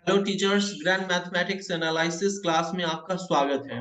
Hello teachers, grand mathematics analysis class में आपका स्वागत है।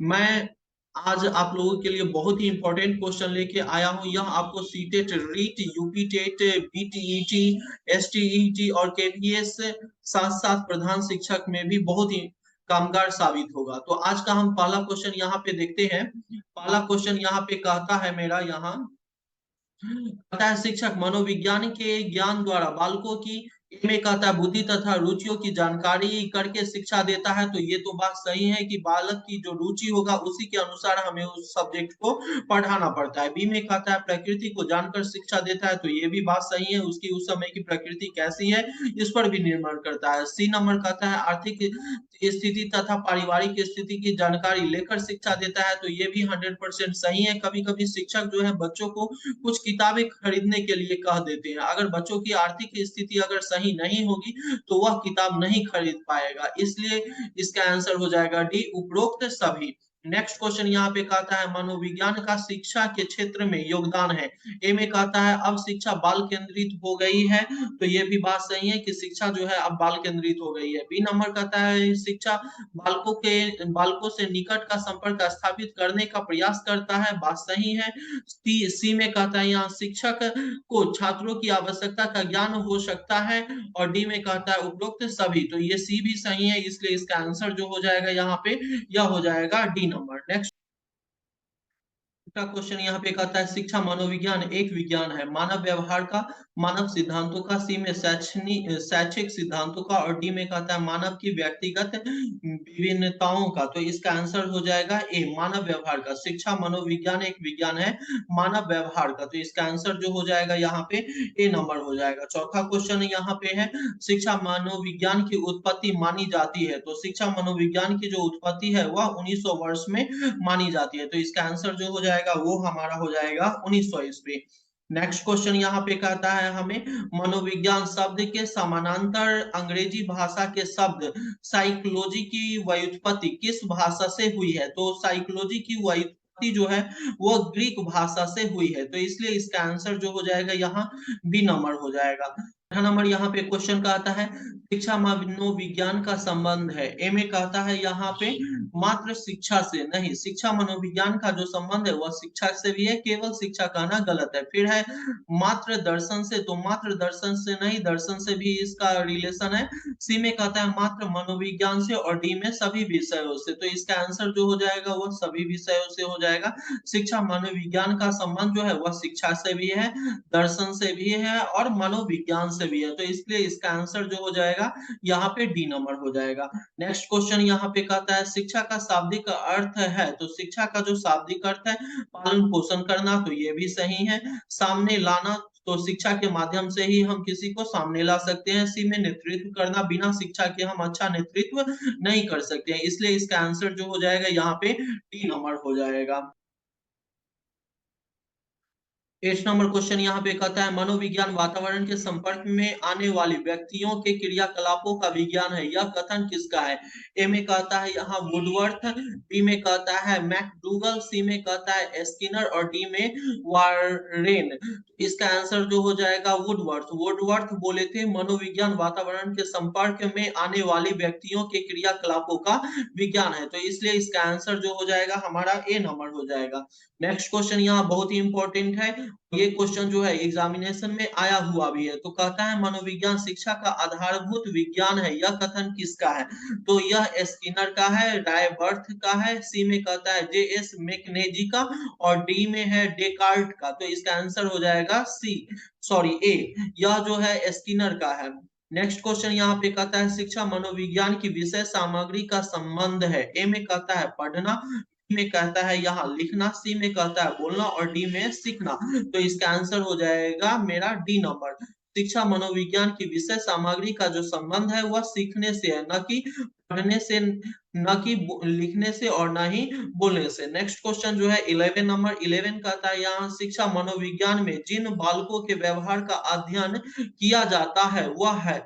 मैं आज आप लोगों के लिए बहुत ही इंपॉर्टेंट क्वेश्चन लेके आया हूं। यह आपको CTET, REET, UP TET, BTET, STET और केवीएस साथ साथ प्रधान शिक्षक में भी बहुत ही कामगार साबित होगा। तो आज का हम पहला क्वेश्चन यहाँ पे देखते हैं। पहला क्वेश्चन यहाँ पे कहता है मेरा यहाँ कहता है शिक्षक मनोविज्ञान के ज्ञान द्वारा बालकों की में कहता है बुद्धि तथा रुचियों की जानकारी करके शिक्षा देता है। तो ये तो बात सही है कि बालक की जो रुचि होगा उसी के अनुसार हमें उस सब्जेक्ट को पढ़ाना पड़ता है। बी में कहता है प्रकृति को जानकर शिक्षा देता है। तो ये भी बात सही है, उसकी उस समय की प्रकृति कैसी है इस पर भी निर्भर करता है। सी नंबर कहता है आर्थिक स्थिति तथा पारिवारिक स्थिति की जानकारी लेकर शिक्षा देता है। तो ये भी 100% सही है। कभी कभी शिक्षक जो है बच्चों को कुछ किताबें खरीदने के लिए कह देते हैं। अगर बच्चों की आर्थिक स्थिति अगर सही नहीं होगी तो वह किताब नहीं खरीद पाएगा, इसलिए इसका आंसर हो जाएगा डी, उपरोक्त सभी। नेक्स्ट क्वेश्चन यहाँ पे कहता है मनोविज्ञान का शिक्षा के क्षेत्र में योगदान है। ए में कहता है अब शिक्षा बाल केंद्रित हो गई है। तो ये भी बात सही है कि शिक्षा जो है अब बाल केंद्रित हो गई है। बी नंबर कहता है शिक्षा बालकों से निकट का संपर्क स्थापित करने का प्रयास करता है। बात सही है। सी में कहता है यहाँ शिक्षक को छात्रों की आवश्यकता का ज्ञान हो सकता है। और डी में कहता है उपरोक्त सभी। तो ये सी भी सही है, इसलिए इसका आंसर जो हो जाएगा यहाँ पे यह हो जाएगा डी नंबर। नेक्स्ट का क्वेश्चन यहाँ पे कहता है शिक्षा मनोविज्ञान एक विज्ञान है मानव व्यवहार का, मानव सिद्धांतों का। सी में शैक्षिक सिद्धांतों का। और डी में कहता है मानव की व्यक्तिगत विभिन्नताओं का। तो इसका आंसर हो जाएगा ए, मानव व्यवहार का। शिक्षा मनोविज्ञान एक विज्ञान है मानव व्यवहार का। तो इसका आंसर जो हो जाएगा यहाँ पे ए नंबर हो जाएगा। चौथा क्वेश्चन यहाँ पे है शिक्षा मनोविज्ञान की उत्पत्ति मानी जाती है। तो शिक्षा मनोविज्ञान की जो उत्पत्ति है वह 1900 वर्ष में मानी जाती है। तो इसका आंसर जो हो जाएगा वो हमारा हो जाएगा 1900 ईस्वी। नेक्स्ट क्वेश्चन यहाँ पे कहता है हमें मनोविज्ञान शब्द के समानांतर अंग्रेजी भाषा के शब्द साइकोलॉजी की व्युत्पत्ति किस भाषा से हुई है। तो साइकोलॉजी की व्युत्पत्ति जो है वो ग्रीक भाषा से हुई है। तो इसलिए इसका आंसर जो हो जाएगा यहाँ बी नंबर हो जाएगा। नंबर यहाँ पे क्वेश्चन कहता है शिक्षा मनोविज्ञान का संबंध है। ए में कहता है यहाँ पे मात्र शिक्षा से नहीं, शिक्षा मनोविज्ञान का जो संबंध है वह शिक्षा से भी है, केवल शिक्षा कहना गलत है। फिर है मात्र दर्शन से, तो मात्र दर्शन से नहीं, दर्शन से भी इसका रिलेशन है। सी में कहता है मात्र मनोविज्ञान से। और डी में सभी विषयों से। तो इसका आंसर जो हो जाएगा वह सभी विषयों से हो जाएगा। शिक्षा मनोविज्ञान का संबंध जो है वह शिक्षा से भी है, दर्शन से भी है और मनोविज्ञान से भी है। तो इसलिए इसका आंसर जो हो जाएगा यहाँ पे डी नंबर हो जाएगा। नेक्स्ट क्वेश्चन यहाँ पे कहता है शिक्षा का शाब्दिक अर्थ है। तो शिक्षा का जो शाब्दिक अर्थ है पालन पोषण करना। तो ये भी सही है। सामने लाना, तो शिक्षा के माध्यम से ही हम किसी को सामने ला सकते हैं। सी में नेतृत्व करना, बिना शिक्षा के हम अच्छा नेतृत्व नहीं कर सकते हैं, इसलिए इसका आंसर जो हो जाएगा यहाँ पे डी नंबर हो जाएगा। 8 नंबर क्वेश्चन यहाँ पे कहता है मनोविज्ञान वातावरण के संपर्क में आने वाले व्यक्तियों के क्रियाकलापों का विज्ञान है। यह कथन किसका है। ए में कहता है यहाँ वुडवर्थ, बी में कहता है मैकडूगल, सी में कहता है स्किनर और डी में वारेन। इसका आंसर जो हो जाएगा वुडवर्थ। वुडवर्थ बोले थे मनोविज्ञान वातावरण के संपर्क में आने वाले व्यक्तियों के क्रियाकलापों का विज्ञान है। तो इसलिए इसका आंसर जो हो जाएगा हमारा ए नंबर हो जाएगा। नेक्स्ट क्वेश्चन यहाँ बहुत ही इंपॉर्टेंट है। ये क्वेश्चन जो है एग्जामिनेशन में आया हुआ भी है। तो कहता है मनोविज्ञान शिक्षा का आधारभूत विज्ञान है। यह कथन किसका है। तो यह स्किनर का है, रायबर्थ का है, सी में कहता है जे.एस. मैकनेजी का और डी में है डेकार्ट का। तो इसका आंसर हो जाएगा सी, सॉरी ए, यह जो है स्किनर का है। नेक्स्ट क्वेश्चन यहाँ पे कहता है शिक्षा मनोविज्ञान की विषय सामग्री का संबंध है। ए में कहता है पढ़ना, बी में कहता है यहाँ लिखना, सी में कहता है बोलना और डी में सीखना। तो इसका आंसर हो जाएगा मेरा डी नंबर। शिक्षा मनोविज्ञान की विषय सामग्री का जो संबंध है वह सीखने से है, न कि पढ़ने से, न कि लिखने से और न ही बोलने से। नेक्स्ट क्वेश्चन जो है 11 नंबर 11 कहता है यहाँ शिक्षा मनोविज्ञान में जिन बालकों के व्यवहार का अध्ययन किया जाता है वह है।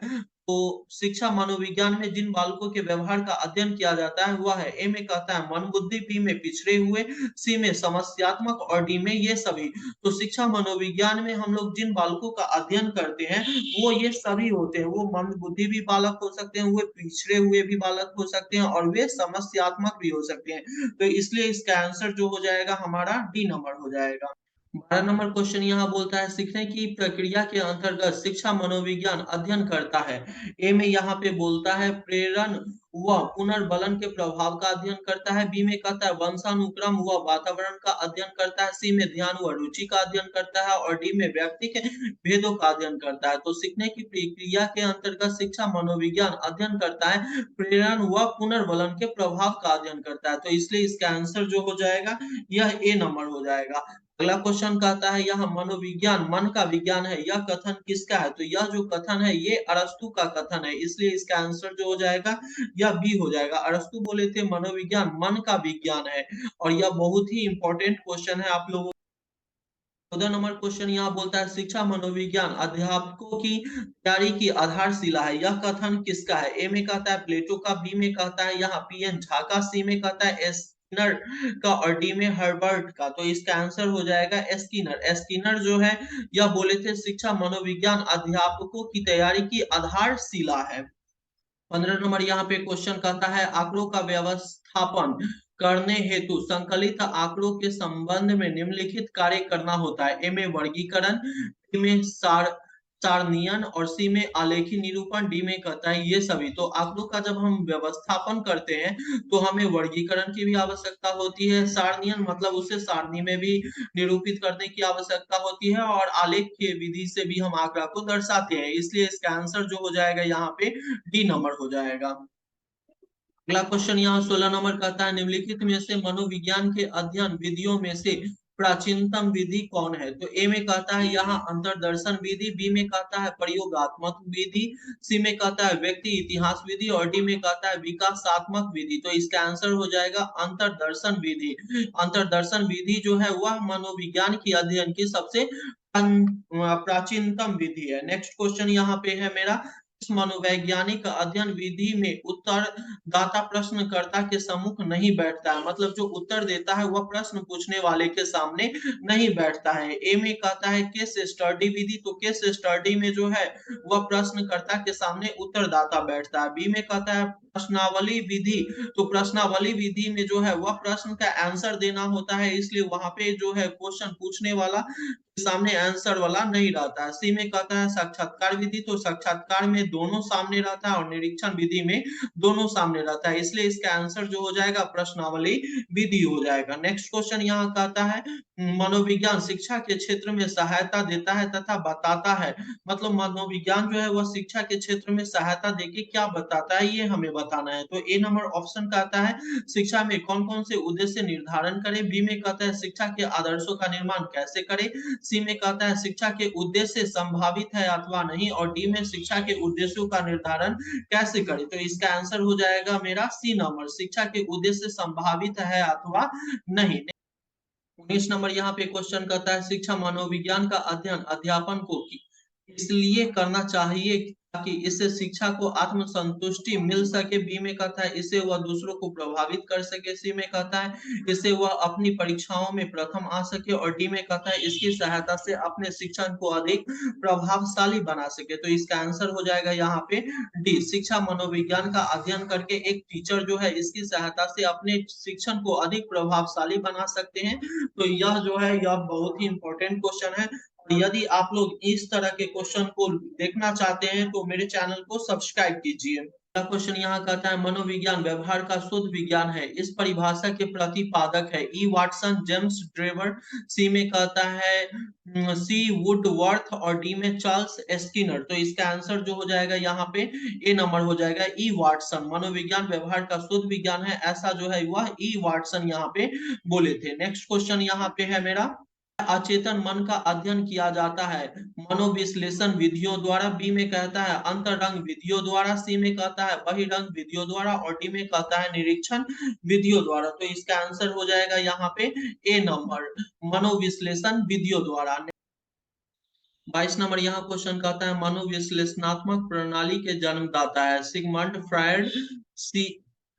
तो शिक्षा मनोविज्ञान में जिन बालकों के व्यवहार का अध्ययन किया जाता है वह है। ए में कहता है मन बुद्धि, बी में पिछड़े हुए, सी में समस्यात्मक और डी में ये सभी। तो शिक्षा मनोविज्ञान में हम लोग जिन बालकों का अध्ययन करते हैं वो ये सभी होते हैं। वो मंद बुद्धि भी बालक हो सकते हैं, वो पिछड़े हुए भी बालक हो सकते हैं और वे समस्यात्मक भी हो सकते हैं। तो इसलिए इसका आंसर जो हो जाएगा हमारा डी नंबर हो जाएगा। 12 नंबर क्वेश्चन यहाँ बोलता है सीखने की प्रक्रिया के अंतर्गत शिक्षा मनोविज्ञान अध्ययन करता है। ए में यहाँ पे बोलता है प्रेरण व पुनर्बलन के प्रभाव का अध्ययन करता है। बी में कहता है वंशानुक्रम व वातावरण का अध्ययन करता है। सी में ध्यान व रुचि का अध्ययन करता है और डी में व्यक्ति के भेदों का अध्ययन करता है। तो सीखने की प्रक्रिया के अंतर्गत शिक्षा मनोविज्ञान अध्ययन करता है प्रेरण व पुनर्बलन के प्रभाव का अध्ययन करता है। तो इसलिए इसका आंसर जो हो जाएगा यह ए नंबर हो जाएगा। अगला क्वेश्चन कहता है यह मनोविज्ञान मन का विज्ञान है, यह कथन किसका है? तो यह जो कथन है ये अरस्तु का कथन है, इसलिए इसका आंसर जो हो जाएगा यह बी हो जाएगा। अरस्तु बोले थे मनोविज्ञान मन का विज्ञान है और यह बहुत ही इंपॉर्टेंट क्वेश्चन है आप लोगों। 14 नंबर क्वेश्चन यहाँ बोलता है शिक्षा मनोविज्ञान अध्यापकों की तैयारी की आधारशिला है, यह कथन किसका है? ए में कहता है प्लेटो का, बी में कहता है यहाँ पीएन झा का, सी में कहता है स्किनर का और डी में हर्बर्ट का। तो इसका आंसर हो जाएगा स्किनर। स्किनर जो है यह बोले थे शिक्षा मनोविज्ञान अध्यापकों की तैयारी की आधारशिला है। 15 नंबर यहाँ पे क्वेश्चन कहता है आंकड़ों का व्यवस्थापन करने हेतु संकलित आंकड़ों के संबंध में निम्नलिखित कार्य करना होता है। ए में वर्गीकरण, बी में सारणीयन और सी में आलेखी निरूपण, डी में कहता है ये सभी। तो आंकड़ों का जब हम व्यवस्थापन करते हैं तो हमें वर्गीकरण की भी आवश्यकता होती है, सारणीयन मतलब उसे सारणी में भी निरूपित करने की आवश्यकता होती है और आलेख की विधि से भी हम आंकड़ा को दर्शाते हैं। इसलिए इसका आंसर जो हो जाएगा यहाँ पे डी नंबर हो जाएगा। अगला क्वेश्चन यहाँ 16 नंबर कहता है निम्नलिखित में से मनोविज्ञान के अध्ययन विधियों में से प्राचीनतम विधि कौन है? तो ए में कहता है यहाँ अंतरदर्शन विधि, बी में कहता है प्रयोगात्मक विधि, सी में कहता है व्यक्ति इतिहास विधि और डी में कहता है विकासात्मक विधि। तो इसका आंसर हो जाएगा अंतरदर्शन विधि। अंतरदर्शन विधि जो है वह मनोविज्ञान की अध्ययन की सबसे प्राचीनतम विधि है। नेक्स्ट क्वेश्चन यहाँ पे है मेरा इस मनोवैज्ञानिक अध्ययन विधि में उत्तरदाता प्रश्नकर्ता के सम्मुख नहीं बैठता है, मतलब जो उत्तर देता है वह प्रश्न पूछने वाले के सामने नहीं बैठता है। ए में कहता है केस स्टडी विधि, तो केस स्टडी में जो है वह प्रश्नकर्ता के सामने उत्तरदाता बैठता है। बी में कहता है प्रश्नावली विधि, तो प्रश्नावली विधि में जो है वह प्रश्न का आंसर देना होता है, इसलिए वहां पे जो है क्वेश्चन पूछने वाला सामने आंसर वाला नहीं रहता है। सी में कहता है साक्षात्कार विधि, तो साक्षात्कार में दोनों सामने रहता है और निरीक्षण विधि में दोनों सामने रहता है, इसलिए इसका आंसर जो हो जाएगा प्रश्नावली विधि हो जाएगा। नेक्स्ट क्वेश्चन यहाँ कहता है मनोविज्ञान शिक्षा के क्षेत्र में सहायता देता है तथा बताता है, मतलब मनोविज्ञान जो है वह शिक्षा के क्षेत्र में सहायता देके क्या बताता है ये हमें बताना है। तो ए नंबर ऑप्शन कहता है शिक्षा में कौन कौन से उद्देश्य निर्धारण करें, बी में कहता है शिक्षा के आदर्शों का निर्माण कैसे करें, सी में कहता है शिक्षा के उद्देश्य संभावित है अथवा नहीं और डी में शिक्षा के उद्देश्यों का निर्धारण कैसे करें। तो इसका आंसर हो जाएगा मेरा सी नंबर, शिक्षा के उद्देश्य संभावित है अथवा नहीं। 19 नंबर यहाँ पे क्वेश्चन कहता है शिक्षा मनोविज्ञान का अध्ययन अध्यापन को इसलिए करना चाहिए ताकि इससे शिक्षा को आत्म संतुष्टि मिल सके, बी में कहता है इससे वह दूसरों को प्रभावित कर सके, सी में कहता है इससे वह अपनी परीक्षाओं में प्रथम आ सके और डी में कहता है इसकी सहायता से अपने शिक्षण को अधिक प्रभावशाली बना सके। तो इसका आंसर हो जाएगा यहाँ पे डी, शिक्षा मनोविज्ञान का अध्ययन करके एक टीचर जो है इसकी सहायता से अपने शिक्षण को अधिक प्रभावशाली बना सकते हैं। तो यह जो है यह बहुत ही इंपॉर्टेंट क्वेश्चन है। यदि आप लोग इस तरह के क्वेश्चन को देखना चाहते हैं तो मेरे चैनल को सब्सक्राइब कीजिए। अगला क्वेश्चन यहाँ कहता है मनोविज्ञान व्यवहार का शुद्ध विज्ञान है, इस परिभाषा के प्रतिपादक है ई वाटसन, जेम्स ड्रेवर, सी में कहता है सी वुडवर्थ और डी में चार्ल्स स्किनर। तो इसका आंसर जो हो जाएगा यहाँ पे ए नंबर हो जाएगा ई वाटसन। मनोविज्ञान व्यवहार का शुद्ध विज्ञान है ऐसा जो है वह ई वाटसन यहाँ पे बोले थे। नेक्स्ट क्वेश्चन यहाँ पे है मेरा अचेतन मन का अध्ययन किया जाता है मनोविश्लेषण विधियों द्वारा, बी में कहता है अंतरंग विधियों द्वारा, सी में कहता है बहिरंग विधियों द्वारा और डी में कहता है निरीक्षण विधियों द्वारा। तो इसका आंसर हो जाएगा यहाँ पे ए नंबर मनोविश्लेषण विधियों द्वारा। 22 नंबर यहाँ क्वेश्चन कहता है मनोविश्लेषणात्मक प्रणाली के जन्मदाता है सिगमंड फ्रायड। सी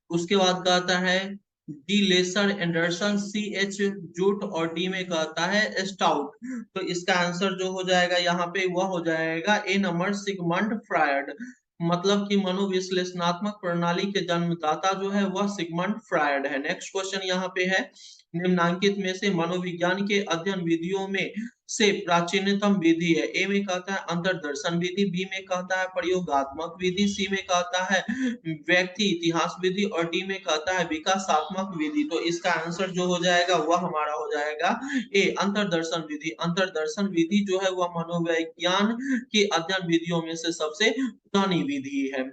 उसके बाद कहता है D lesser Anderson, C H जूट और डी में कहता है स्टाउट। तो इसका आंसर जो हो जाएगा यहाँ पे वह हो जाएगा ए नंबर सिगमंड फ्रायड। मतलब कि मनोविश्लेषणात्मक प्रणाली के जन्मदाता जो है वह सिगमंड फ्रायड है। नेक्स्ट क्वेश्चन यहाँ पे है निम्नांकित में से मनोविज्ञान के अध्ययन विधियों में से प्राचीनतम विधि है। ए में कहता है अंतर्दर्शन विधि, बी में कहता है प्रयोगात्मक विधि, सी में कहता है व्यक्ति इतिहास विधि और डी में कहता है विकासात्मक विधि। तो इसका आंसर जो हो जाएगा वह हमारा हो जाएगा ए अंतर्दर्शन विधि। अंतर्दर्शन विधि जो है वह मनोविज्ञान की अध्ययन विधियों में से सबसे पुरानी विधि है।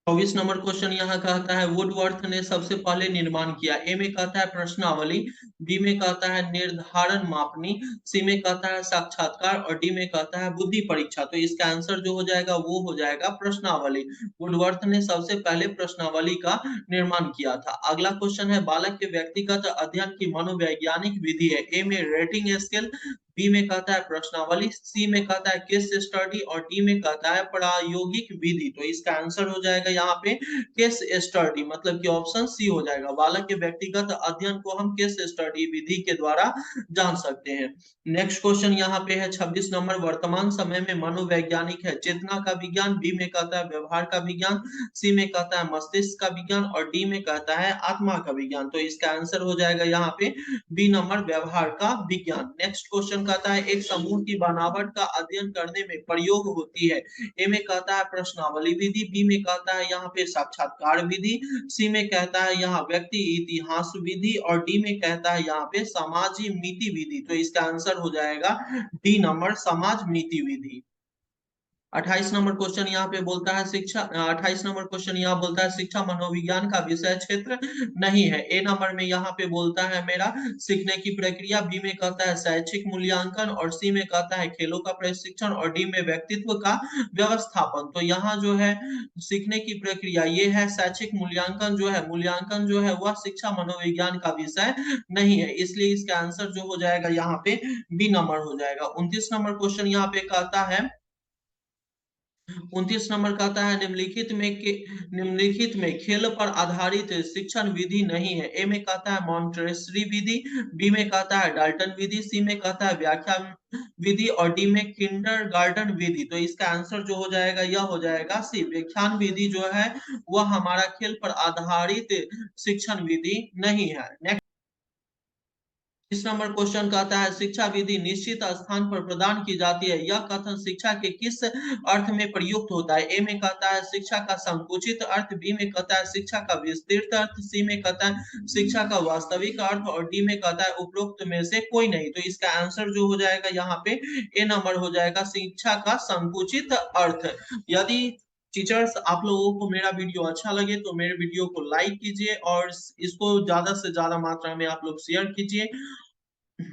24 नंबर क्वेश्चन यहाँ कहता है वुडवर्थ ने सबसे पहले निर्माण किया। ए में कहता है प्रश्नावली, बी में कहता है निर्धारण मापनी, सी में कहता है साक्षात्कार और डी में कहता है बुद्धि परीक्षा। तो इसका आंसर जो हो जाएगा वो हो जाएगा प्रश्नावली। वुडवर्थ ने सबसे पहले प्रश्नावली का निर्माण किया था। अगला क्वेश्चन है बालक के व्यक्तिगत अध्ययन की मनोवैज्ञानिक विधि है। ए में रेटिंग स्केल, बी में कहता है प्रश्नावली, सी में कहता है केस स्टडी और डी में कहता है प्रायोगिक विधि। तो इसका आंसर हो जाएगा यहाँ पे केस स्टडी, मतलब कि ऑप्शन सी हो जाएगा। बालक के व्यक्तिगत अध्ययन को हम केस स्टडी विधि के द्वारा जान सकते हैं। नेक्स्ट क्वेश्चन यहाँ पे है 26 नंबर वर्तमान समय में मनोवैज्ञानिक है चेतना का विज्ञान, बी में कहता है व्यवहार का विज्ञान, सी में कहता है मस्तिष्क का विज्ञान और डी में कहता है आत्मा का विज्ञान। तो इसका आंसर हो जाएगा यहाँ पे बी नंबर व्यवहार का विज्ञान। नेक्स्ट क्वेश्चन कहता है एक समूह की बनावट का अध्ययन करने में प्रयोग होती है। ए में कहता है प्रश्नावली विधि, बी में कहता है यहाँ पे साक्षात्कार विधि, सी में कहता है यहाँ व्यक्ति इतिहास विधि और डी में कहता है यहाँ पे समाज मीति विधि। तो इसका आंसर हो जाएगा डी नंबर समाज मीति विधि। 28 नंबर क्वेश्चन यहाँ पे बोलता है शिक्षा 28 नंबर क्वेश्चन यहाँ बोलता है शिक्षा मनोविज्ञान का विषय क्षेत्र नहीं है। ए नंबर में यहाँ पे बोलता है मेरा सीखने की प्रक्रिया, बी में कहता है शैक्षिक मूल्यांकन और सी में कहता है खेलों का प्रशिक्षण और डी में व्यक्तित्व का व्यवस्थापन। तो यहाँ जो है सीखने की प्रक्रिया ये है, शैक्षिक मूल्यांकन जो है वह शिक्षा मनोविज्ञान का विषय नहीं है, इसलिए इसका आंसर जो हो जाएगा यहाँ पे बी नंबर हो जाएगा। 29 नंबर क्वेश्चन यहाँ पे कहता है 29 नंबर कहता है निम्नलिखित में खेल पर आधारित शिक्षण विधि नहीं है। ए में कहता है मॉन्टेसरी विधि, बी में कहता है डाल्टन विधि, सी में कहता है व्याख्या विधि और डी में किंडरगार्टन विधि। तो इसका आंसर जो हो जाएगा यह हो जाएगा सी व्याख्यान विधि जो है वह हमारा खेल पर आधारित शिक्षण विधि नहीं है। इस नंबर क्वेश्चन कहता है शिक्षा विधि निश्चित स्थान पर प्रदान की जाती है, यह कथन शिक्षा के किस अर्थ में प्रयुक्त होता है। ए में कहता है शिक्षा का संकुचित अर्थ, बी में कहता है शिक्षा का विस्तृत अर्थ, सी में कहता है शिक्षा का वास्तविक अर्थ और डी में कहता है उपरोक्त में से कोई नहीं। तो इसका आंसर जो हो जाएगा यहाँ पे ए नंबर हो जाएगा शिक्षा का संकुचित अर्थ। यदि टीचर्स आप लोगों को मेरा वीडियो अच्छा लगे तो मेरे वीडियो को लाइक कीजिए और इसको ज्यादा से ज्यादा मात्रा में आप लोग शेयर कीजिए